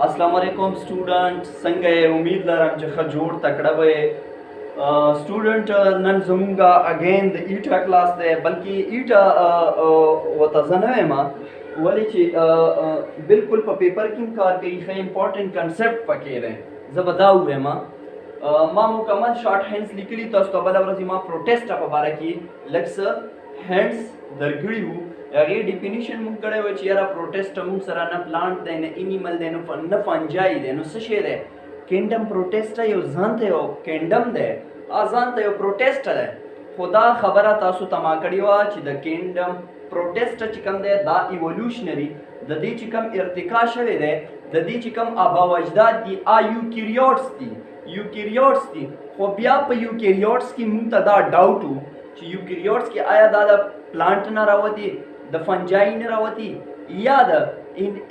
अस्सलाम वालेकुम स्टूडेंट संगे उम्मीद लरम چې ښه جوړ تکړه وي स्टूडेंट نن زمونږه اگین د ایټا کلاس دی بلکې ایټا وته زه نه یم ولې چې بالکل په پیپر کې کار کوي ښه امپورټنٹ کنسپټ پکې دی زه به دا ووایم ما مکمل شارټ هینډز لیکلي تاسو ته بله ورځ ما پروټیسټ په باره کې لږ څه هینډز درکړي وو هغې ډیفینیشن مونږ کړی وی چې یاره پروټیسټ مونږ سره نه پلانټ دی نه انیمل دی نه فنجای دی نو څه شی دی کینډم پروټیسټ یو ځان ته یو کینډم دی ځان ته یو پروټیسټ دی خو دا خبره تاسو ته ما کړې وه چې د کینډم پروټیسټ چې کوم دی دا ایولوشنري د دې چې کوم ارتقا شوی دی د دې چې کوم آبا و اجداد دي یوکریوټس دي خو بیا په یوکریوټس کې مونږ ته دا ډاوټ و چې یوکریوټس کې آیا دا د پلانټ نه راوتي د فنجای نه راوتي یا د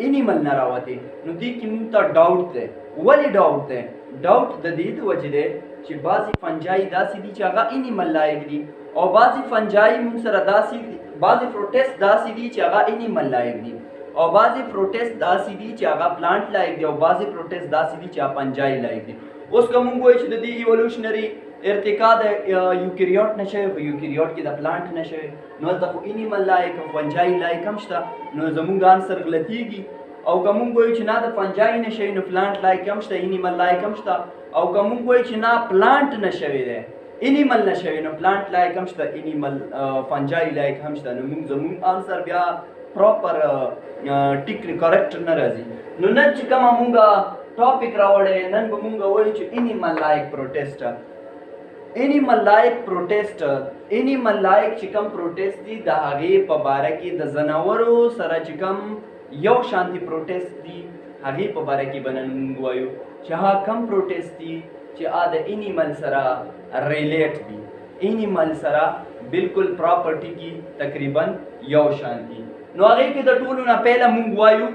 انیمل نه راوتي نو دې کې مونږ ته ډاوټ دی ولې ډاوټ دی ډاوټ د دې د وجې دی چې بعضې فنجای داسې دي چې هغه انیمل لایق دي او بعضې فنجای مونږ سره داسې دي بعضې پروټیسټ داسې دي چې هغه انیمل لایق دي او بعضې پروټیسټ داسې دي چې هغه پلانټ لایق دي او بعضې پروټیسټ داسې دي چې هغه فنجای لایق دي اوس که مونږ وایو چې د دې ایولوشنري ارتقا د یوکریوټ نه شوی په یوکریوټ کې د پلانټ نه شوی نو هلته خو انیمل لایق او فنجای لایق هم شته نو زمونږ آنسر غلطیږي او که مونږ وایو چې نه د فنجای نه شوی نو پلانټ لایق هم شته انیمل لایق هم شته او که مونږ وایو چې نه پلانټ نه شوی دی انیمل نه شوی نو پلانټ لایق هم شته انیمل فنجای لایق هم شته نو زمونږ آنسر بیا پراپر ټیک کریکټ نه راځي نو نن چې کومه مونږه ټاپک راوړی نن به مونږ وایو چې انیمل لایق پروټیسټ انیمل لایق چې کوم پروټیسټ دي د هغې په باره کې د ځناورو سره چې کوم یو شانتي پروټیسټ دي هغې په باره کې به نن مونږ وایو چې هغه کم پروټیسټ دي چې د انیمل سره ریلیټ دي انیمل سره بالکل پراپرټي کې تقریبا یو شان دي نو هغې کې د ټولو نه پهله مونږ وایو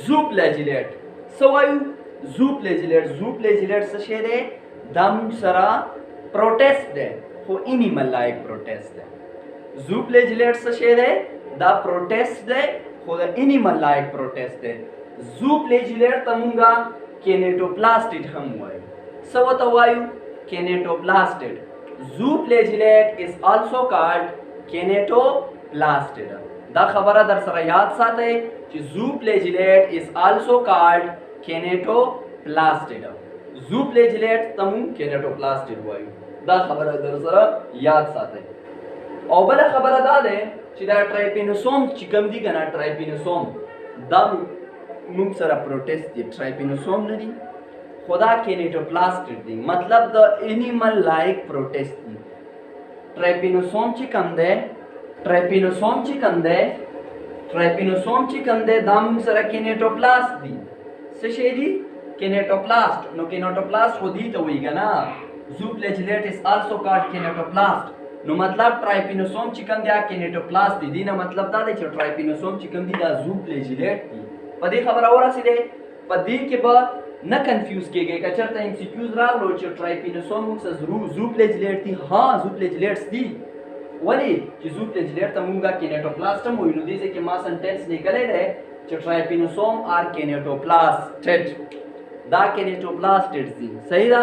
زو فلیجیلیټ څه وایو زو فلیجیلیټ څه شی دی دا مونږ سره پروټیسټ دی خو انیمل لایق پروټیسټ دی زو فلیجیلیټ څه شی دی دا پروټیسټ دی خو د انیمل لایق پروټیسټ دی زو فلیجیلیټ ته مونږه کینیټوپلاسټیډ هم وایو څه ورته وایو کینیټوپلاسټیډ زو فلیجیلیټ از آلسو کالډ کینیټوپلاسټیډ دا خبره در سره یاد ساتئ چې زو فلیجیلیټ از آلسو کالډ کینیټوپلاسټیډ زو فلیجیلیټ ته مونږ کینیټوپلاسټیډ وایو دا خبره در سره یاد ساتئ او بله خبره دا ده چې دا ټرایپینوسوم چې کوم دي که نه ټرایپینوسوم دا مونږ سره پروټیسټ دي ټرایپینوسوم نه دي خو دا کینیټوپلاسټیډ دي مطلب د انیمل لایق پروټیسټ دي ټرایپینوسوم چې کوم دی دا مونږ سره کینیټوپلاست دي څه شی دي کینیټوپلاست نو کینیټوپلاست خو دې ته وایي که نه زو فلیجیلیټ از آلسو کالډ کینیټوپلاست نو مطلب ټرایپینوسوم چې کوم دی کینیټوپلاست دي دې نه مطلب دا دی چې ټرایپینوسوم چې کوم دي دا زو فلیجیلیټ دي په دې خبره ورسېدې په دې کې به نه کنفیوز کېږئ که چېرته ایم سی کیوز راغلو چې ټرایپینوسوم موږ سره زو فلیجیلیټ دي ها زو فلیجیلیټس دي ولې چې زو فلیجیلیټ ته مونږ کینیټوپلاست هم وایو نو دې ځای کې ما سنټینس لیکلی دی چې ټرایپینوسوم آر کینیټوپلاسټډ دا کینیټوپلاسټډ دي صحیح ده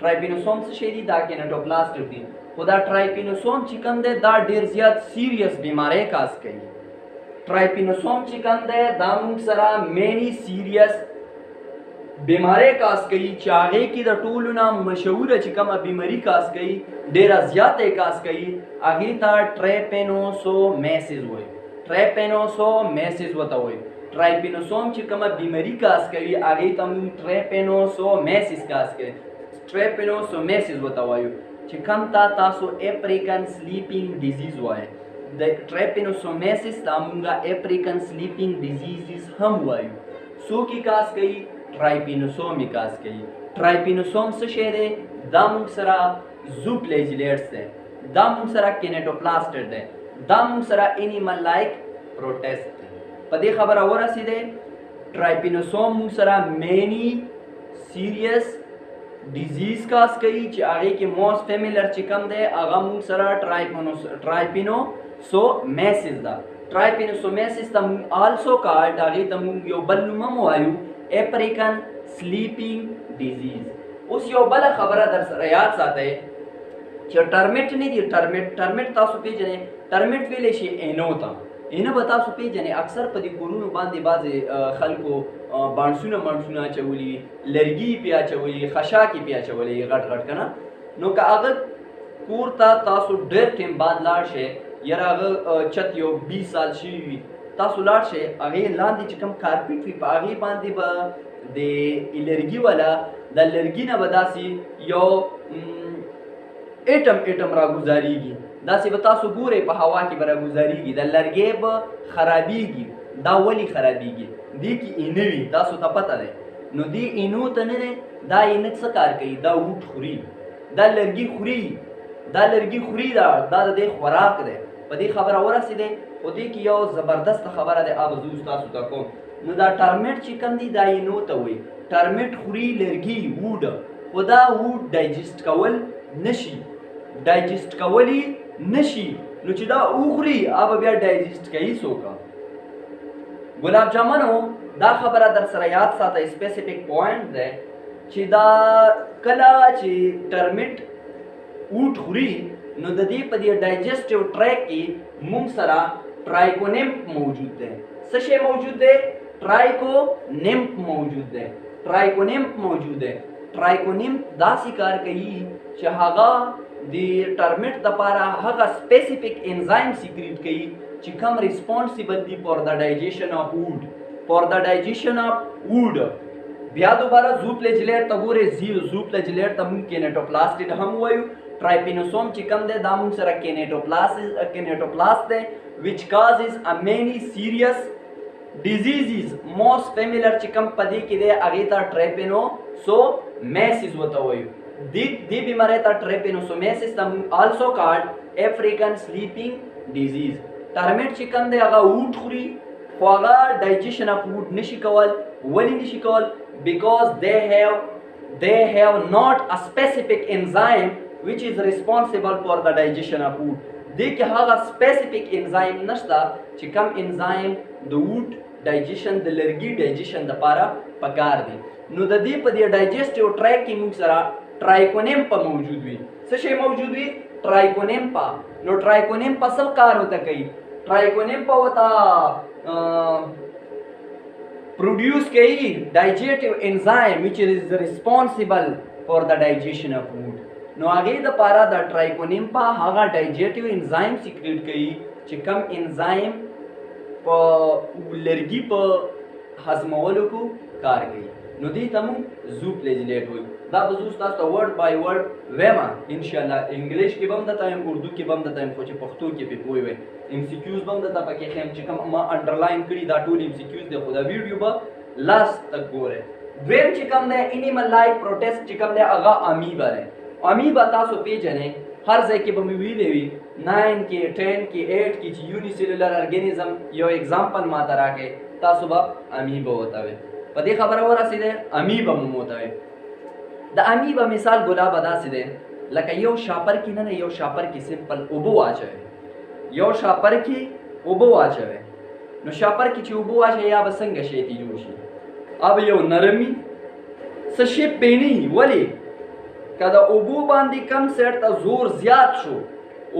ټرایپینوسوم څه شی دي دا کینیټوپلاسټډ دي خو دا ټرایپینوسوم چې کوم دی دا ډېر زیات سیریس بیماری کاز کوي ټرایپینوسوم چې کوم دی دا مونږ سره مینی سیریس بیماری کاز کوي چې هغې کې د ټولو نه مشهوره چې کومه بیماري کاز کوي ډېره زیاته یې کاز کوي هغې ته ټریپینوسومیسز وایي ټریپینوسومیسز ورته وایي ټرایپینوسوم چې کومه بیماري کاز کوي هغې ته موږ ټریپینوسومیسز کاز کوي ټریپینوسومیسز ورته وایو چې کوم ته تاسو اپریکن سلیپینګ ډیزیز وایي د ټریپینوسومیسز ته موږ اپریکن سلیپینګ ډیزیزز هم وایو څوک یې کاز کوي ټرایپینوسوم یې کاز کوي ټرایپینوسوم څه شی دی دا مونږ سره زو فلیجیلیټس دی دا مونږ سره کینیټوپلاسټډ دی دا مونږ سره انیمل لایق پروټیسټ دی په دې خبره ورسېدی ټرایپینوسوم مونږ سره مینی سیریس ډیزیز کاز کوي چې هغې کې موست فیملر چې کوم دی هغه مونږ سره ټرایپینوسومیسز ده ټرایپینوسومیسز ته مونږ آلسو کالډ هغې ته مونږ یو بل نوم هم وایو اپریکن sleeping disease. اوس یو بل خبره در سره یاد ساتئ چې ټرمیټ نه دی ټرمیټ تاسو پیژنئ ټرمیټ ویلی شي اینو ته اینه به تاسو پیژنئ اکثر په دې کورونو باندې بعضې خلکو بانسونه اچولي لرګي پې اچولي خشاکې پې اچولي غټ غټ که نه نو که هغه کور ته تاسو ډېر ټیم بعد لاړ شئ یاره هغه چت یو 20 سال شوي وي تاسو لاړ شئ هغې لاندې چې کوم کارپیټ وي په هغې باندې به د لرګي والا د لرګي نه به داسې یو ایټم راګزارېږي داسې به تاسو ګورئ په هوا کې به راګزارېږي د لرګی به خرابېږي دا ولې خرابېږي دې کې اینه وي تاسو ته پته دی نو دې اینو ته نه دی دا اینه څه کار کوي دا ووټ خوري دا لرګي خوري دا د دې خوراک دی په دې خبره ورسېدی خو دې کې یو زبردست خبره دی هغه زه اوس تاسو ته کوم نو دا ټرمیټ چې کوم دی دا اینو ته وایي ټرمیټ خوري لرګي ووډ خو دا ووډ ډایجسټ کول کولی نشي نو چې دا وخوري هغه بیا ډایجسټ کوي څوک ګلاب جامنو دا خبره در سره یاد ساته سپیسیفیک پوینټ دی چې دا کله چې ټرمیټ ووټ خوري نو د دې په دې ډایجسټیو ټریک کې موږ سره ټرایکونیمپ موجود دی څه شی موجود دی ټرایکونیمپ موجود دی ټرایکونیمپ داسې کار کوي چې هغه د ټرمیټ دپاره هغه سپیسیفیک انزایم سیکریټ کوي چې کوم ریسپانسیبل دی فور د ډایجیشن آف ووډ بیا دوباره زوفلیجلیټ ته ګورئ زوفلیجلیټ ته موږ کینیټوپلاسټ هم وایو ټرایپینوسوم چې کوم دی دا موږ سره کینیټوپلاست دی which causes a many serious diseases most familiar چې کوم په دې کې دی هغې ته ټرایپینوسومیسس ورته وایو دې بیمارۍ ته ټرایپینوسومیسس ته موږ also called African sleeping disease ټرمیټ چې کوم دی هغه ووټ خوري خو هغه ډایجیشن اف ووډ نشي کول ولې نشي کول because they have not a specific enzyme which is responsible for the digestion of food دې کې هغه سپیسیفیک انزایم نشته چې کوم انزایم د ووډ ډایجیشن د لرګي ډایجیشن دپاره پکار دی نو د دې په دې ډایجسټیو ټریک کې موږ سره ټرایکونیمپا موجود وي څه شی موجود وي ټرایکونیمپا نو ټرایکونیمپا څه کار ورته کوي ټرایکونیمپا ورته produce کوي digestive enzyme which is responsible for the digestion of food نو هغې دپاره د ټرایکونیمپا هغه ډایجیټیو انزایم سیکریټ کوي چې کوم انزایم په لرګي په هضمولو کې کار کوي نو دې ته موږ زوفلیجلیټ وایو دا به زه ستاسو ته ورډ بای ورډ وایم انشاءالله انګلیش کې به هم درته وایم اردو کې به هم درته وایم خو چې پښتو کې پې پوه وئ MCQs به هم درته پکې ښیم چې کوم ما انډرلاین کړي دا ټول MCQs دی خو دا ویډیو به لاست تک ګورئ دویم چې کوم دی انیمل لایف پروټیسټ چې کوم دی هغه امیبا دی امیبا تاسو پیژنئ هر ځای کې به مې ویلی وي 9 کې 10 کې 8 کې چې یونیسیلولر ارګینزم یو اگزامپل ماته راکړئ تاسو به امیبا ورته وئ په دې خبره ورسېدی امیبا مو ورته وئ د امیبا مثال ګلابه داسې دی لکه یو شاپر کې نه یو شاپر کې سمپل اوبه واچوئ یو شاپر کې اوبه واچوئ نو شاپر کې چې اوبه واچوئ یا به څنګه شی تی جوړ شي اب یو نرمي څه شی پېنی ولې که د اوبو باندې کم سیټ ته زور زیات شو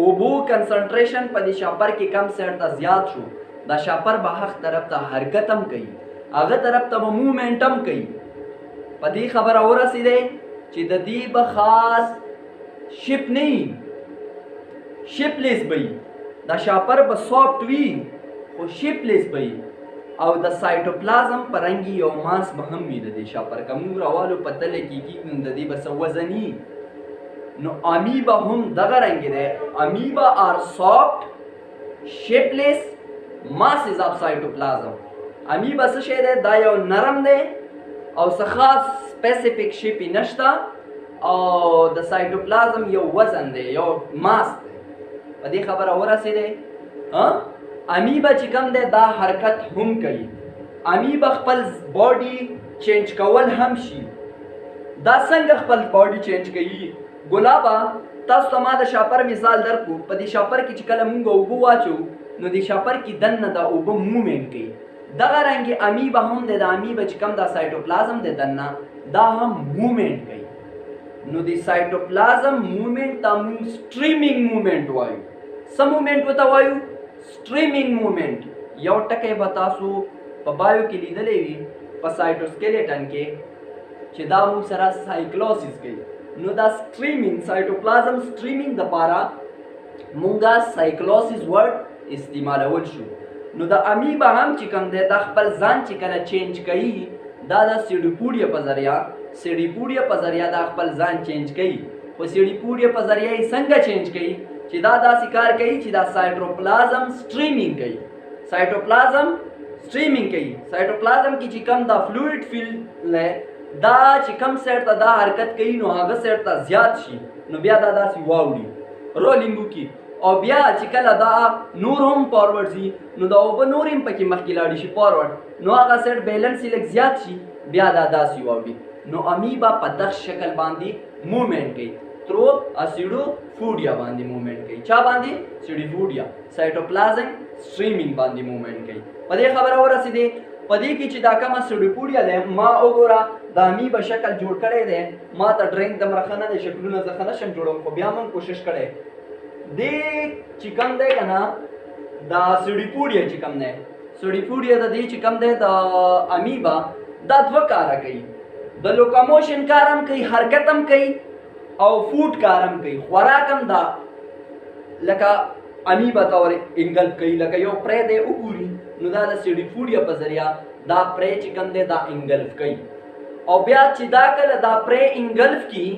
اوبو کنسنټریشن په دې شاپر کې کم سیټ ته زیات شو دا شاپر به حق طرف ته حرکت هم کوي هغه طرف ته به موومنټ هم کوي په دې خبره ورسېدی چې د دې به خاص شپ نه شپلیس به دا شاپر به سافټ وي خو شپلیس به او د سایټوپلازم په رنګ یو ماس به هم وي د دې شاپر که موږ راوالو په تله کېږي نو د دې به څه وزن نو امیبا هم دغه رنګ دی امیبا آر سافټ شپلیس ماسز آف سایټوپلازم امیبا څه شی دی دا یو نرم دی او څه خاص سپیسیفیک شپی نشته او د سایټوپلازم یو وزن دی یو ماس دی په دې خبره ورسېدی امیبا چې کوم دی دا حرکت هم کوي امیبا خپل باډي چینج کول هم شي دا څنګه خپل باډي چینج کوي ګلابا تاسو ته ما د شاپر مثال درکو په دې شاپر کې چې کله مونږ اوبه واچو نو د شاپر کې دننه دا اوبه موومنټ کوي دغه رنګې امیبا هم دی د امیبا چې کوم دا سایټوپلازم دی دننه دا هم موومنٹ کوي. نو د سایټوپلازم موومنٹ ته موږ سټریمینګ موومنٹ وایو. څه موومنٹ ورته وایو؟ سټریمینګ موومنٹ. یو ټکی به تاسو په بایو کې لیدلی وي په سایټوسکیلیټن کې چې دا موږ سره سایکلوسیس کوي. نو دا سټریمینګ سایټوپلازم سټریمینګ دپاره مونږه سایکلوسیس ورډ استعمالول شو. نو د امیبا هم چې کوم دی دا خپل ځان چې کله چینج کوي دا د سیډیپوډیا په ذریعه دا خپل ځان چینج کوي. خو سیډیپوډیا په ذریعه یې څنګه چینج کوي چې دا داسې کار کوي چې دا سایټوپلازم سټریمینګ کوي. سایټوپلازم سټریمینګ کوي. سایټوپلازم کې چې کوم دا فلوئډ فیلډ دی دا چې کوم سایډ ته دا حرکت کوي نو هغه سایډ ته زیات شي نو بیا دا داسې واوړي رولینګ وکړي. او بیا چې کله دا نور هم فارورډ ځي نو دا اوبه نور هم پکې مخکې لاړې شي فارورډ نو هغه سایډ بیلنس یې لږ زیات شي بیا دا داسې واوړي. نو امیبا په دغه شکل باندې موومنټ کوي. ترو اسیډوفوډیا باندې موومنټ کوي. چا باندې؟ سیډیفوډیا. سایټوپلازم سټریمینګ باندې موومنټ کوي. په دې خبره ورسېدې په دې کې چې دا کومه سیډیفوډیا دی ما وګوره د امیبا شکل جوړ کړی دی. ما ته ډرینګ دومره ښه نه دی شکلونه زه ښه نشم جوړوم خو بیا هم کوشش کړی. دې چې کوم دی که نه دا سیډیفوډیا چې کوم دی سیډیفوډیا د دې چې کوم دی د امیبا دا دوه کاره کوي. د لوکوموشن کار هم کوي، حرکت هم کوي او فوډ کار هم کوي. خوراک هم دا لکه امیبا ته ور انګلف کوي. لکه یو پرې دی وګوري نو دا د سیډیفوډیا په ذریعه دا پرې چې کوم دی دا انګلف کوي. او بیا چې دا کله دا پرې انګلف کی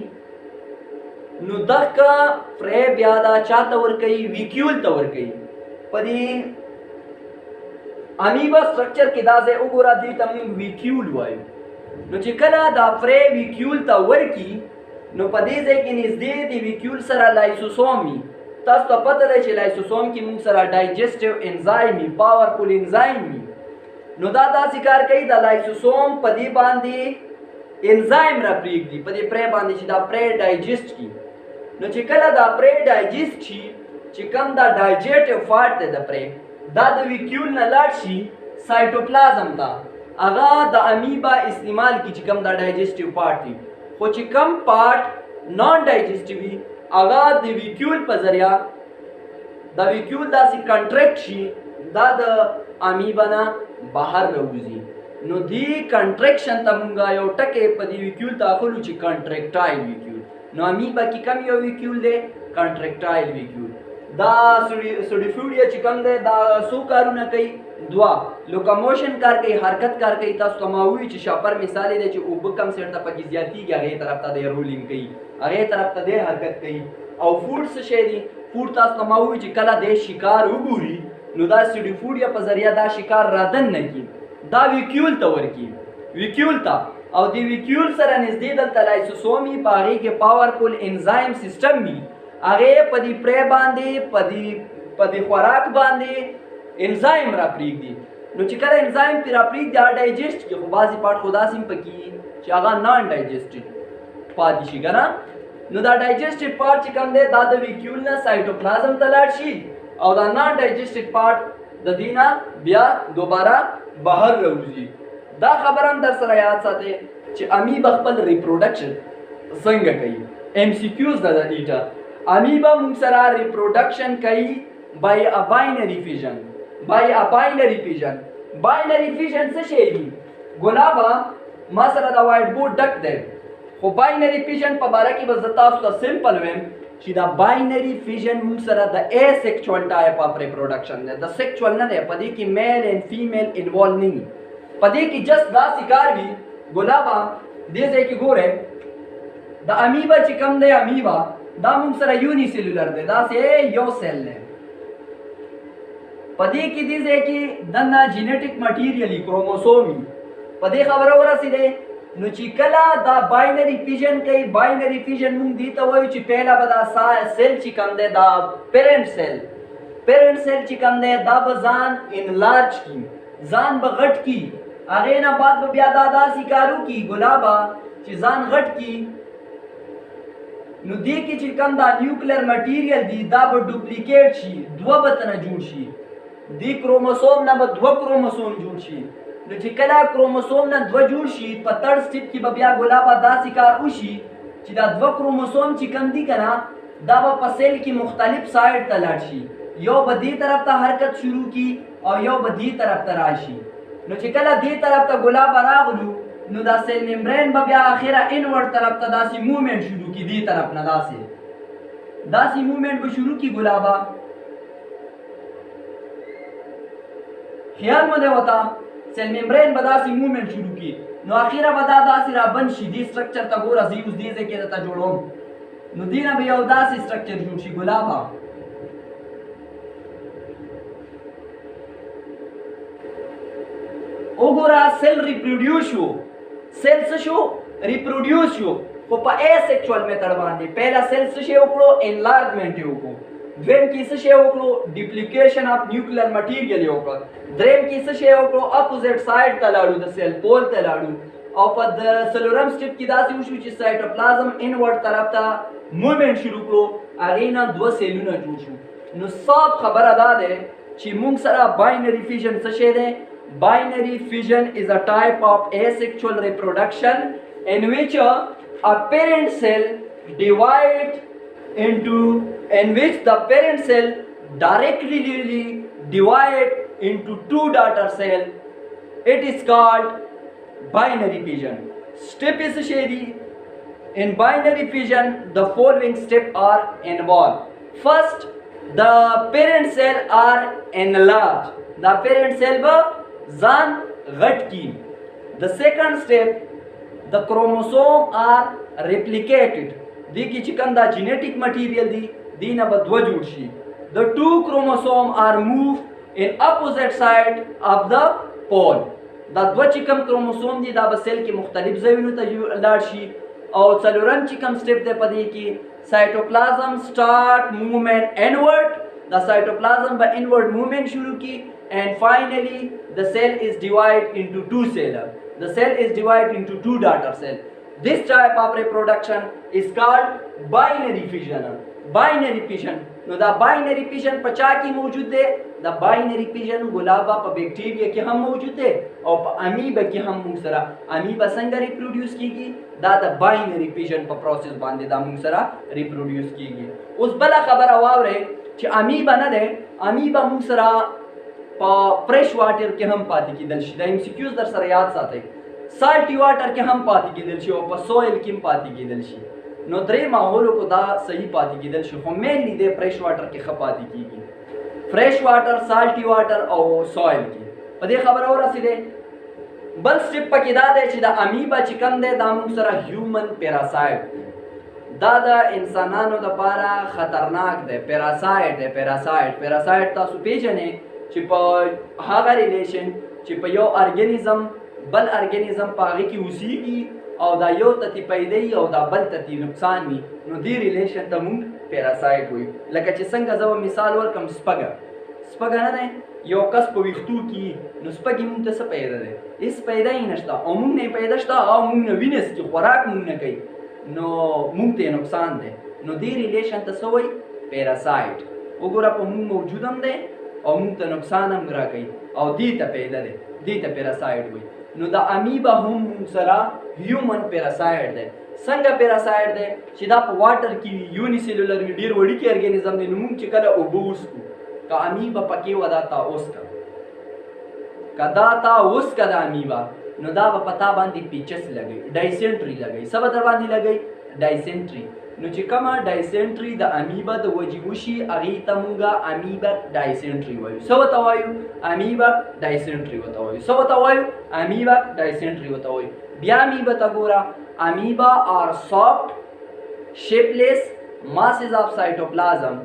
نو دغه پرې بیا دا چاته ورکوي؟ ویکیول ته ورکوي. په دې امیبا سټرکچر کې دا ځای وګوره دې ته موږ ویکیول وایو. نو چې کله دا پرې ویکیول ته ورکي نو په دې ځای کې نږدې د ویکیول سره لایسوسوم وي. تاسو ته پته دی چې لایسوسوم کې موږ سره ډایجسټیو انزایم وي، پاورفل انزایم وي. نو دا داسې کار کوي د لایسوسوم په دې باندې انزایم را پرېږدي په دې پرې باندې چې دا پرې ډایجسټ کړي. نو چې کله دا پرې ډایجسټ شي چې کوم دا ډایجسټیو پارټ دی د پرې دا د ویکیول نه لاړ شي سایټوپلازم ته. هغه د امیبا استعمال کی چې کوم دا ډایجسټیو پارټ دی. خو چې کوم پارټ نان ډایجسټیو وي هغه د ویکیول په ذریعه دا ویکیول داسې کنټریکټ شي دا د امیبا نه بهر راوځي. نو دې کنټریکشن ته مونږ یو ټکی په دې ویکیول ته اخلو چې کنټریکټایل ویکیول. نو امیبا کې کوم یو ویکیول دی؟ کنټریکټایل ویکیول. دا سیډیفوډیا چې کوم دی دا څو کارونه کوي؟ دوه. لوکوموشن کار کوي، حرکت کار کوي. تاسو ته ما وویل چې شاپر مثال دی چې اوبه کم سیټ ته پکې زیاتېږي هغې طرف ته دی رولینګ کوي، هغې طرف ته دی حرکت کوي. او فوډ څه شی دی؟ فوډ تاسو ته ما وویل چې کله دی شکار وګوري نو دا سیډیفوډیا په ذریعه دا شکار رادن نه کي دا ویکیول ته ورکي. ویکیول ته او د ویکیول سره نږدې دلته لایسوسوم وي په هغې کې پاورفل انزایم سیسټم وي. هغې په دې پرې باندې په دې خوراک باندې انزایم را پرېږدي. نو چې کله انزایم پرې را پرېږدي هغه ډایجسټ کړي. خو بعضې پارټ خو داسې هم پکې چې هغه نان ډایجسټډ پاتې شي که نه. نو دا ډایجسټډ پارټ چې کوم دی دا د ویکیول نه سایټوپلازم ته لاړ شي او دا نان ډایجسټډ پارټ د دې نه بیا دوباره بهر راوځي. دا خبره هم در سره یاد ساتئ چې امیبا خپل ریپروډکشن څنګه کوي. ایم سی کیوز ده د دې ته. امیبا موږ سره ریپروډکشن کوي بای ا باینري فیژن. باینري فیژن څه شی دی؟ ګلابه ما سره دا وایټ بورډ ډک دی خو باینري فیژن په باره کې به زه تاسو ته سمپل ویم چې دا باینري فیژن موږ سره د اے سیکچوال ټایپ اف ریپروډکشن دی. د سیکچوال نه دی. په دې کې میل اینډ فیمیل انوالو نه وي. په دې کې جست داسې کار وي ګلابه دې ځای کې ګورئ د امیبا چې کوم دی امیبا دا موږ سره یونی سیلولر دی. داسې یو سیل دی. په دې کې دې ځای کې دننه جینیټک مټیریل کروموسوم وي. په دې خبره ورسېدې نو چې کله دا باینري فیژن کوي باینري فیژن موږ دې ته وایو چې پهله به دا سیل چې کوم دی دا پیرنټ سیل چې کوم دی دا به ځان انلارج کړي ځان به غټ کړي. هغې نه بعد به بیا دا داسې کار وکړي ګلابه چې ځان غټ کړي. نو دې کې چې کوم دا نیوکلیر مټیریل دی دا به ډوپلیکیټ شي دوه به تنه جوړ شي. دې کروموسوم نه به دوه کروموسوم جوړ شي. نو چې کله کروموسوم نه دوه جوړ شي په تړ سټیپ کې به بیا ګلابه داسې کار وشي چې دا دوه کروموسوم چې کم دي که نه دا به په سیل کې مختلف سایډ ته لاړ شي یو به دې طرف ته حرکت شروع کی او یو به دې طرف ته راشي نو چې کله دې طرف ته ګلابه راغلو نو دا سیل ممبرین به بیا اخره انورډ طرف ته داسې موومنټ شروع کی دې طرف نه داسې موومنټ به شروع کی ګلابه خیال مده وتا سیل ممبرین به داسې موومنټ شروع کی نو اخیره به دا داسې را بند شي دې سټرکچر ته ګوره زه اوس دې ځای کې درته جوړوم نو دې نه به یو داسې سټرکچر جوړ شي ګلابه وګوره سیل ریپروډیوس شو سیل څه شو ریپروډیوس شو خو په اسیکچوال میتھډ باندې پہلا سیل څه شی وکړو انلارجمنٹ یې وکړو دویم کې څه شی وکړو ډیپلیکیشن اف نیوکلیر مټیریل یې وکړو دریم کې څه شی وکړو اپوزیټ سایډ ته لاړو د سیل پول ته لاړو او په د سلورم سټیپ کې داسې وشو چې سایټوپلازم انورډ طرف ته موومنټ شروع کړو هغې نه دوه سیلونه جوړ شو نو صاف خبره دا ده چې موږ سره باینري فیژن څه شی دی Binary fission is a type of asexual reproduction in which a parent cell divide in which the parent cell directly divide into two daughter cell. It is called binary fission. Step is shady. In binary fission, the following steps are involved. First, the parent cell are enlarged. The parent cell ځان غټ کی the second step the chromosome are replicated دی کی چې کوم دا جینیټک مټیریل دی دینه به دوه جوړ شي the two chromosome are moved in opposite side of the pole دا دوه چې کوم کروموسوم دی دا به سیل کې مختلف ځایونو ته لاړ شي او څلورم چې کوم سټیپ دی په دې کې سایټوپلازم start movement inward the cytoplasm by inward movement شروع کی and finally the cell is divided into two cells. The cell is divided into two daughter cells. This type of reproduction is called binary fission. Binary fission. No, the binary fission पचा की मौजूद है. The binary fission Gulaba पर बैक्टीरिया के हम मौजूद है और पर अमीबा के हम मुंगसरा अमीबा संगा रिप्रोड्यूस कीगी दा the binary fission पर प्रोसेस बांधे दा मुंगसरा रिप्रोड्यूस कीगी. उस बला खबर आवाव रहे कि अमीबा न दे अमीबा मुंगसरा په فرش واټر کې هم پاتې کېدل شي دا ایم سی کیوز در سره یاد ساتئ سالټي واټر کې هم پاتې کېدل شي او په سویل کې هم پاتې کېدل شي نو درې ماحولو کو دا صحیح پاتې کېدل شي خو مینلی د فرش واټر کې ښه پاتې کېږي فرش واټر سالټي واټر او سویل کې په دې خبره ورسېدې بل سټیپ پکې دا دی چې د امیبا چې کوم دی دا موږ سره هیومن پیراسایډ دا د انسانانو دپاره خطرناک دی پیراسایډ تاسو پیژنئ چې په هغه ریلیشن چې په یو ارګانیزم بل ارګانیزم په هغې کې اوسېږي او دا یو ته تې پیدا وي او دا بل ته تې نقصان وي نو دې ریلیشن ته موږ پیراسایډ وایو لکه چې څنګه زه به مثال ورکړم سپږه نه دی یو کس په ویښتو کې نو سپږې موږ ته څه پیدا دی هېڅ پیدا یې نشته او موږ نه یې پیدا شته او موږ نه وینې څکي خوراک موږ نه کوي نو موږ ته یې نقصان دی نو دې ریلیشن ته څه وایي پیراسایډ وګوره په موږ موجود هم دی او موږ ته نقصان هم راکوي او دې ته پیدا دی دې ته پیراسایډ وایي نو د امیبا هم موږ سره هیومن پیراسایډ دی څنګه پیراسایډ دی چې دا په واټر کې وي یوني سیلولر وي ډېر وړوکی ارګانیزم دی نو موږ چې کله اوبه وڅښو که امیبا پکې وه دا تا وڅښه که دا تا وڅښه د امیبا نو دا به په تا باندې پیچس لګوي ډایسنټري لګوي څه به در باندې لګوي ډایسنټري نو چې کومه ډایسنټري د امیبا د وجې وشي هغې ته موږ امیبا ډایسنټري وایو څه ورته وایو امیبا ډایسنټري ورته وایو څه ورته وایو امیبا ډایسنټري ورته وایو بیا امیبا ته ګوره امیبا آر سافټ شیپلیس masses of cytoplasm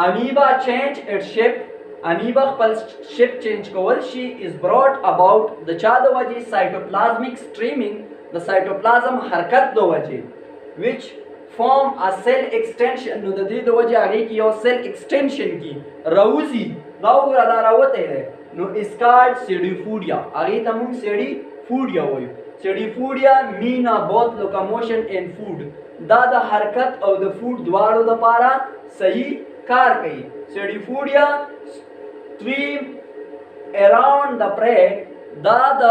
amoeba change its shape amoeba خپل shape change کول شي is brought about د چا د وجې cytoplasmic streaming د cytoplasm حرکت د وجې which form a cell extension نو د دې د وجې هغې کې یو cell extension کی راوځي دا وګوره دا راوتی دی نو is called pseudopodia هغې ته موږ pseudopodia وایو pseudopodia mean both locomotion and food دا د حرکت او د فوډ دواړو دپاره صحیح کار کوي pseudopodia stream around the prey, دا د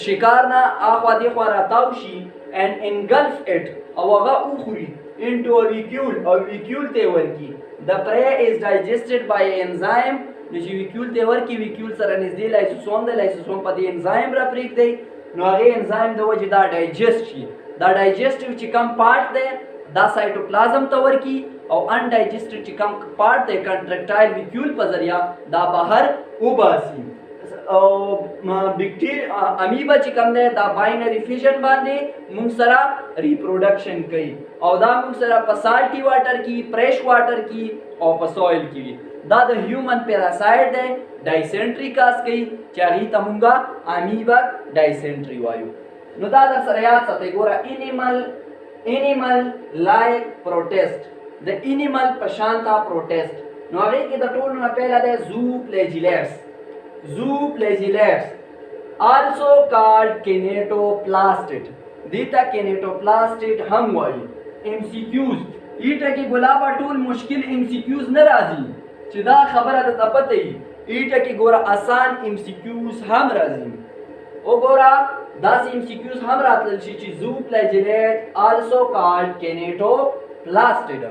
شکار نه اخوا دیخوا راتاو شي and engulf it او هغه وخوري into a vacuole او vacuole ته ورکی. The prey is digested by enzyme. نو چې vacuole ته ورکی vacuole سره نږدې لایسوسوم دی، لایسوسوم په دې انزایم را پرېږدي نو هغې انزایم د وجې دا ډایجسټ شي. دا ډایجسټیو چې کم پارټ دی دا سایټوپلازم ته ورکی او انډایجسټډ چې کم پارټ دی کنټرکټایل ویکیول په ذریعہ دا بهر وباسي. او بیکټیریا امیبا چې کوم دی دا باینری فیشن باندې موږ سره ریپروډکشن کوي او دا موږ سره په سالټي واټر کې، فریش واټر کې او په سویل کې. دا د هیومن پیراسایډ دی، ډایسنټري کاز کوي چې هغې ته موږ امیبا ډایسنټري وایو. نو دا در سره یاد ساتئ. ګوره انیمل لایک پروټیسټ، د انیمل په شانته پروټیسټ. نو هغې کې د ټولو نه پهله دی زوفلیجیلیټس. Zooplagillates, also called kinetoplastid. دیتا kinetoplastid هم وایي. MCQs ایټه کې ګلابه ټول مشکل MCQs نه راځي چې دا خبره درته پته وي. ایټه کې ګوره آسان MCQs هم راځي. وګوره داسې MCQs هم راتلل شي چې zooplagillate also called kinetoplastid.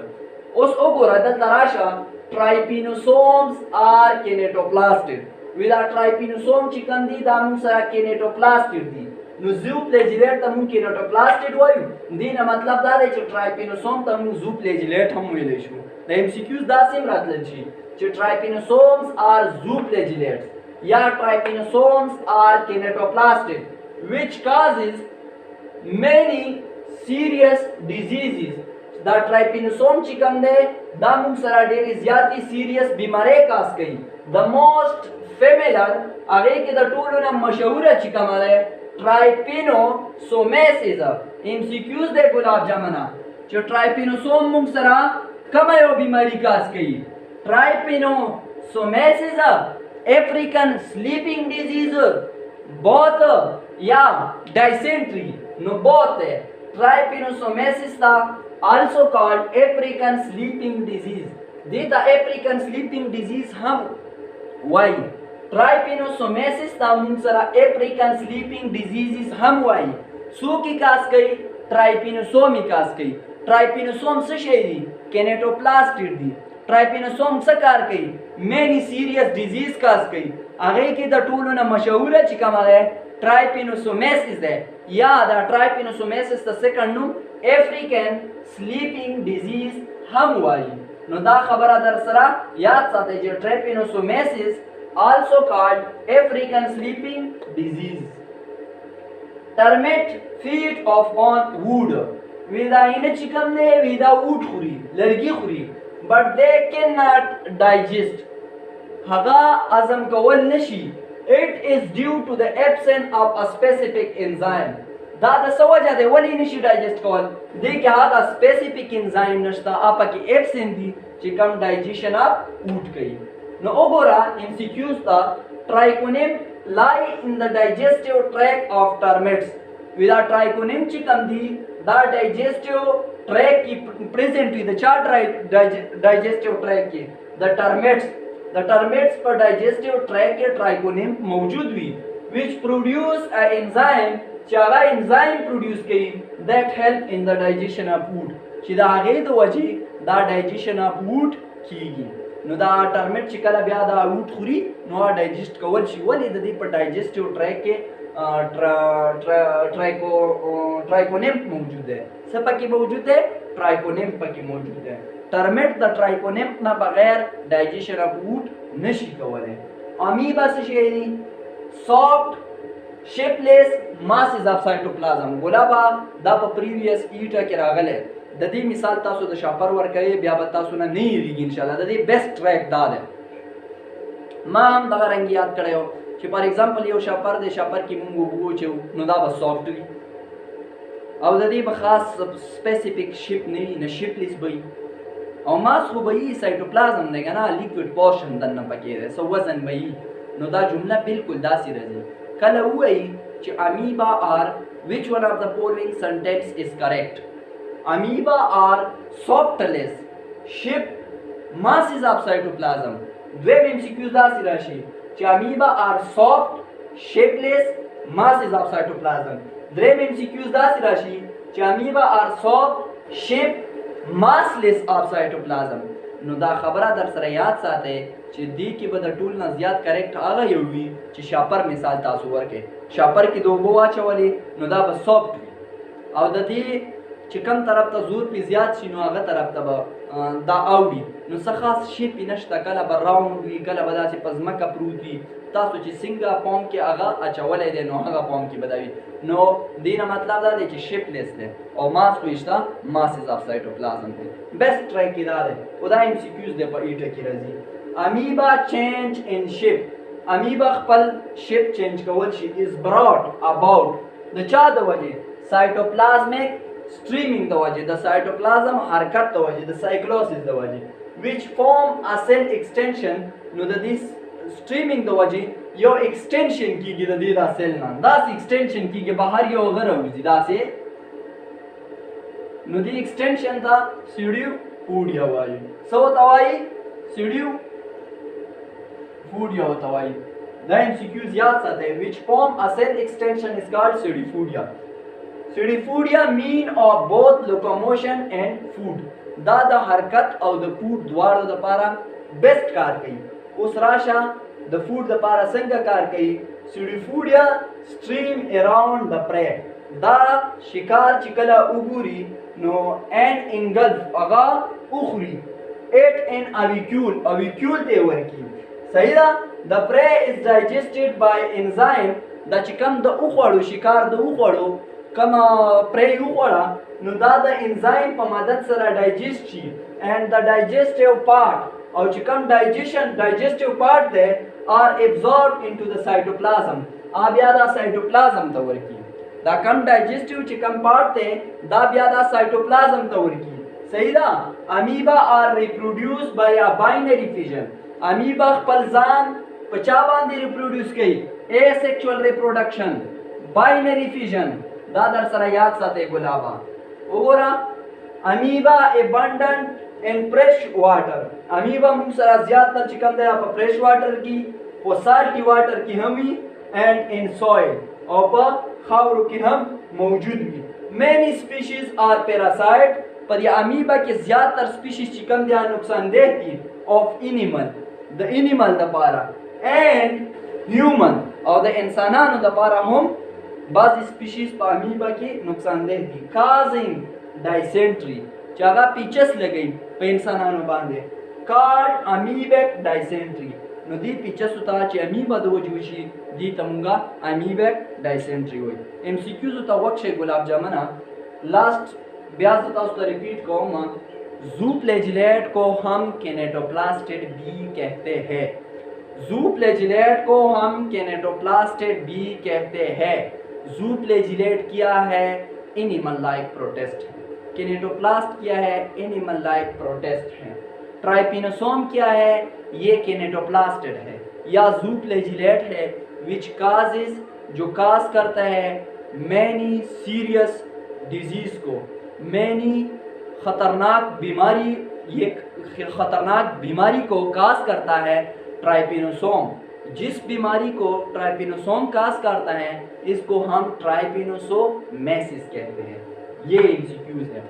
اوس وګوره دلته راشه trypanosomes are kinetoplastid. ویدا ټرایپینوسوم چې کوم دي دا موږ سره کینیټوپلاستډ دي. نو زوپلیجیلیټ ته موږ کینیټوپلاستډ وایو. دې نه مطلب دا دی چې ټرایپینوسوم ته موږ زوپلیجیلیټ هم ویلی شو. د MCQs داسې هم راتلل شي چې ټرایپینوسومز آر زوپلیجیلیټس یا ټرایپینوسومز آر کینیټوپلاستډ which causes many serious diseases. دا ټرایپینوسوم چې کوم دی دا موږ سره ډېرې زیاتې سیریس بیمارۍ کاز کوي. The most familiar هغې کې د ټولو نه مشهوره چې کومه دی ټرایپینوسومیسس. MCQs دی ګلاب جمنه چې ټرایپینوسوم موږ سره کومه یو بیماري کاز کوي. ټرایپینوسومیسس، افریکن سلیپینګ ډیزیز، بوت یا ډایسنټري. نو بوت دی ټرایپینوسومیسس تا also called African sleeping disease. دیتا African sleeping disease هم وایي. ټرایپینوسومیسس ته موږ سره African sleeping diseases هم وایي. څوک یې کاز کوي؟ ټرایپینوسوم یې کاز کوي. ټرایپینوسوم څه شی دي؟ کینیټوپلاستډ دي. ټرایپینوسوم څه کار کوي؟ مینی سیریس ډیزیز کاز کوي. هغې کې د ټولو نه مشهوره چې کومه دی ټرایپینوسومیسس دی یا د ټرایپینوسومیسس ته سیکنډ نوم افریکن سلیپینګ ډیزیز هم وایي. نو دا خبره در سره یاد ساتئ چې ټرایپینوسومیسس also called African sleeping disease. Termite feed on wood. ودا اینه چې کوم دی ودا ووډ خوري، لرګي خوري but they cannot digest. هغه هضم کول نشي. It is due to the absence of a specific enzyme. دا د څه وجه دی ولې نشي ډایجسټ کول؟ دې کې هغه سپیسیفیک انزایم نشته، هغه پکې ایبسنټ دي چې کوم ډایجیشن اف ووډ کوي. نو وګوره MCQs ته ټرایکونیم lie in the digestive tract of termites. ودا ټرایکونیم چې کوم دي دا ډایجسټیو ټریک کې پریزنټ وي. د چا ډایجسټیو ټریک کې؟ د ټرمیټس. د ټرمیټس په ډایجسټیو ټریک کې ټرایکونیم موجود وي which produce a enzyme چې هغه انزایم پروډیوس کوي that help in the digestion of food چې د هغې د وجې دا ډایجیشن اف ووډ کیږي. نو دا ټرمیټ چې کله بیا دا ووډ خوري نو هغه ډایجسټ کول شي. ولې د دې په ډایجسټیو ټریک کې ټرایکونیم موجود دی. څه پکې موجود دی؟ ټرایکونیم پکې موجود دی. ټرمیټ د ټرایکونیم نه بغیر ډایجیشن اف ووډ نشي کولی. امیبا څه شی دی؟ سافټ شیپلیس ماسز اف سایټوپلازم. ګلابه دا په پریویس ایټه کې راغلی. د دې مثال تاسو د شاپر ورکوئ بیا به تاسو نه هېرېږي انشاءالله. د دې بیسټ ټریک دا دی. ما هم دغه رنګ یاد کړی و چې فار ایگزامپل یو شاپر دی، شاپر کې موږ اوبه واچوو نو دا به سافټ وي او د دې به خاص سپیسیفک شیپ نه وي، نه شیپلیس به وي او ماس خو به وي سایټوپلازم دی که نه، لیکوډ پورشن دننه پکې دی، څه وزن به وي. نو دا جمله بالکل داسې راځي. کله ووایي چې امیبا آر which one of the following sentence is correct? Amoeba are softless ship masses of cytoplasm دویم MCQs داسې راشي چې امیبا آر سافت شیپلیس masses of cytoplasm. دریم MCQs داسې راشي چې امیبا آر سافت شیپ massless of cytoplasm. نو دا خبره در سره یاد ساتئ چې دې کې به د ټول نه زیات کریکټ هغه یو وي چې شاپر مثال تاسو ورکړئ. شاپر کې د اوبو واچولې نو دا به سافت وي او د دې چې کوم طرف ته زور پې زیات شي نو هغه طرف ته به دا اوړي نو څه خاص شی پې نشته. کله به راوند وي کله به داسې په ځمکه پروت وي. تاسو چې څنګه پام کې هغه اچولی دی نو هغه پام کې به دا وي. نو دې نه مطلب دا دی چې شیپلیس دی او ماس خو یې شته ماسز آف سایټوپلازم دی. بیسټ ټرای کې دا دی او دا MCQs دی په ایټه کې راځي. امیبا چینج ان شیپ. امیبا خپل شیپ چینج کول شي از براٹ اباؤٹ د چا د وجې سایټوپلازمیک streaming د وجې د سایټوپلازم حرکت د وجې د سایکلوسس د وجې which form a cell extension. نو د دې streaming د وجې یو extension کیږي د دې دا سیل نه داسې extension کیږي بهر یو غره وځي داسې نو دې extension ته سیډیوپودیا وایي. څه ورته وایي؟ سیډیوپودیا ورته وایي. دا MCQs یاد ساتئ. which form a cell extension is called pseudopodia. Pseudopodia mean of both locomotion and food. دا د حرکت او د فوډ دواړو لپاره بیسټ کار کوي. اوس راشه د فوډ لپاره څنګه کار کوي. Pseudopodia stream around the prey. دا شکار چې کله وګوري نو and engulf هغه وخوري it in avicule ته ورکي. صحیح ده. the prey is digested by enzyme. دا چې کوم د وخوړو شکار د وخوړو کوم پرې وخوړه نو دا د انزایم په مدد سره ډایجست شي and the digestive part او چې کوم digestive part دی are absorbed into the cytoplasm. بیا دا سایټوپلازم ته ورکی. دا کم digestive چې کوم part دی دا بیا دا سایټوپلازم ته ورکی. صحیح ده. amoeba are reproduced by a binary fission. amoeba خپل ځان په چا باندې reproduce کوي؟ asexual reproduction, binary fission. دا در سره یاد ساتئ ګلابا. وګوره امیبا abundant in fresh water. امیبا موږ سره زیات تر چې کوم دی په fresh water کې په salty water کې هم وي and in soil او په خاورو کې هم موجود وي. many species are parasite. په دې امیبا کې زیات تر species چې کوم دی نقصان ده دي of animal د animal لپاره and human او د انسانانو لپاره هم بعضی سپیشیز په امیبا کې نقصان ده دي. causing dysentery چې هغه پیچس لګي په انسانانو باندې called amoebic dysentery. نو دې پیچس ته چې امیبا د وجې وشي دې ته مونږه amoebic dysentery وایي. MCQs ته وکشه ګلاب جامنه. لاست بیا زه تاسو ته ریپیټ کوم. زوفلیجلیٹ کو हम किनेटोप्लास्टिड बी कहते हैं. زوفلیجلیٹ को हम किनेटोप्लास्टिड बी कहते हैं. زوفلیجلیٹ کیا ہے؟ Animal like protest है. किनेटोप्लास्ट क्या है? एनिमल लाइक प्रोटेस्ट है. ट्राइपिनोसोम क्या है? ये किनेटोप्लास्टिड है या zooplagiellate है which causes जो काज करता है many serious disease को. many खतरनाक बीमारी ये खतरनाक बीमारी को काज करता है ट्राइपिनोसोम. जिस बीमारी को ट्राइपिनोसोम काज करता है इसको हम ट्राइपिनोसोमेसिस कहते हैं. ये MCQs है.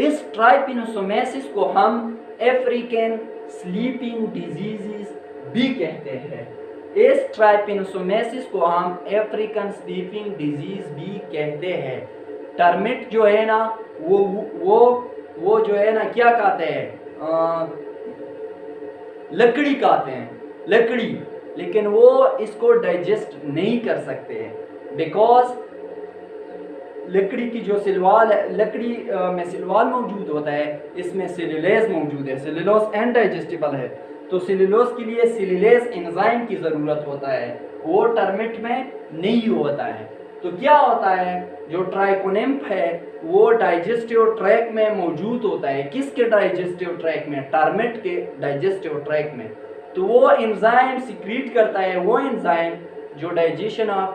इस ट्राइपिनोसोमेसिस को हम अफ्रीकन स्लीपिंग डिजीजेस भी कहते हैं. इस ट्राइपिनोसोमेसिस को हम अफ्रीकन स्लीपिंग डिजीज भी कहते हैं. टर्मिट जो है ना वो जो है ना क्या कहते हैं? लकड़ी कहते हैं. लकड़ी. लेकिन वो इसको डाइजेस्ट नहीं कर सकते हैं बिकॉज लकड़ी की जो सिलवाल है लकड़ी में सिलवाल मौजूद होता है इसमें सेलुलोज मौजूद है. सेलुलोज इनडाइजेस्टिबल है तो सेलुलोज के लिए सेलुलोज एंजाइम की ज़रूरत होता है. वो टर्मिट में नहीं होता है. तो क्या होता है जो ट्राइकोनिम्फ है वो डाइजेस्टिव ट्रैक में मौजूद होता है. किसके डाइजेस्टिव ट्रैक में? टर्मिट के डाइजेस्टिव ट्रैक में. तो वो एंजाइम सिक्रीट करता है वो एंजाइम जो डाइजेशन ऑफ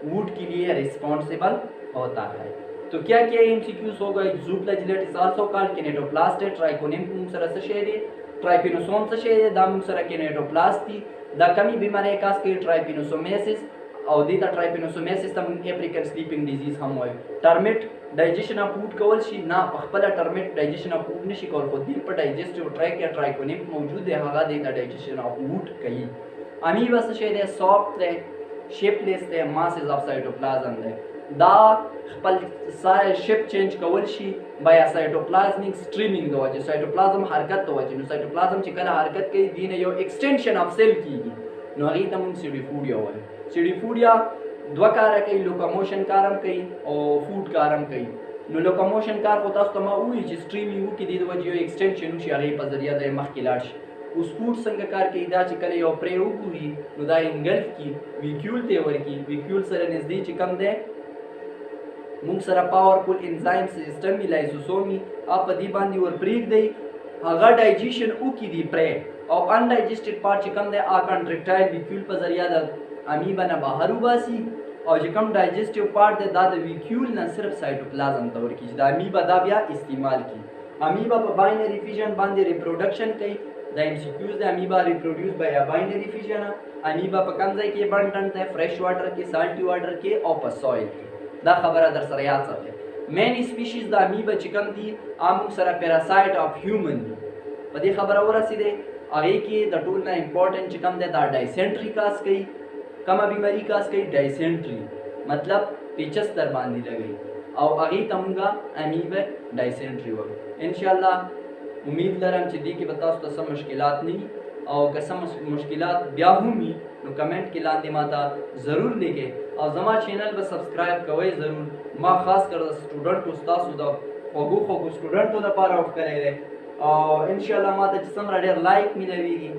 वुड के लिए रिस्पॉन्सिबल होता है. तो क्या क्या MCQs होगा? zooplagiellate is also called kinetoplast. ट्राइकोनिम्फ ट्राइपिनोसोम څه شی دی دا موږ سره کینیټوپلاست دي دا کمی بیماری کاس کوي ټرایپینوسومیسس او دې ته ټرایپینوسومیسس ته موږ افریکن سلیپینګ ډیزیز هم وایو ټرمیټ ډایجیشن اف فود کول شي نه په خپل ټرمیټ ډایجیشن اف فود نشي کول خو دې په ډایجسټیو ټریک یا ټرایکونیم موجود دی هغه دې ته ډایجیشن اف فود کوي امیبا څه شی دی سافټ دی شیپلیس دی ماسز اف سایټوپلازم دی دا خپل شیپ چینج کول شي بیا سایټوپلازمیک سټریمینګ د وجه سایټوپلازم حرکت د وجه نو سایټوپلازم چې کله حرکت کوي دینه یو ایکسټنشن اف سیل کیږي نو هغه ته موږ سیډیفوریا وایو سیډیفوریا دوه کار کوي لوکوموشن کارم کوي او فود کارم کوي نو لوکوموشن کار خو تاسو ته ما وایي چې سټریمینګ وکړي د وجه یو ایکسټنشن وشي هغه په ذریعہ د مخکې لاړ شي اوس فود څنګه کار کوي دا چې کله یو پرې وګوري نو دا انګلف کی ویکیول ته ورکی ویکیول سره نږدې چې کم دی موږ سره پاورفل انزایم سیستم می لایزوسومي اپ دی باندې ور پریږدي هغه ډایجیشن وکړي دی پرې او ان ډایجسټډ پارت چې کم دی ا کنټریکټایل ویکیول په ذریعہ د امیبا نه بهر وباسي او چې کم ډایجسټیو پارت دی دا د ویکیول نه صرف سایټوپلازم ته ورکی چې د امیبا دا بیا استعمال کی امیبا په باینری فیژن باندې ریپروډکشن کوي د ام سی کیوز د امیبا ریپروډیوس بای باینری فیژن امیبا په کوم ځای کې بنټن ته فرش واټر کې سالټي واټر کې او په سویل کې دا خبره در سره یاد ساتئ مین سپیشیز د امیبا چې کوم دي عام سره پیراسایت اف هیومن دي په دې خبره ورسېده هغه کې د ټول نه امپورټنت چې کوم دی دا ډایسنټری کاس کوي کومه بیماری کاس کوي ډایسنټری مطلب پیچس در باندې لګي او هغه تمګه امیبا ډایسنټری وایي ان شاء الله امید لرم چې دې کې به تاسو ته سم مشکلات نه او که سم مشکلات بیا هم وي نو کمنټ کې لاندې ماته ضرور لیکئ او زما چینل به سبسکرایب کوئ ضرور ما خاص کر د سټوډنټو ستاسو د خوږو سټوډنټو دپاره وښکلی دی او انشاءالله ماته چې څومره ډېر لایک میلاویږي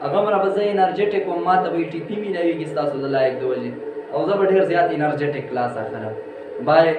هغومره به زه انرجیټک وم ماته به ټي پي میلاویږي ستاسو د لایک د وجې او زه به ډېر زیات انرجیټک کلاس اخلم بای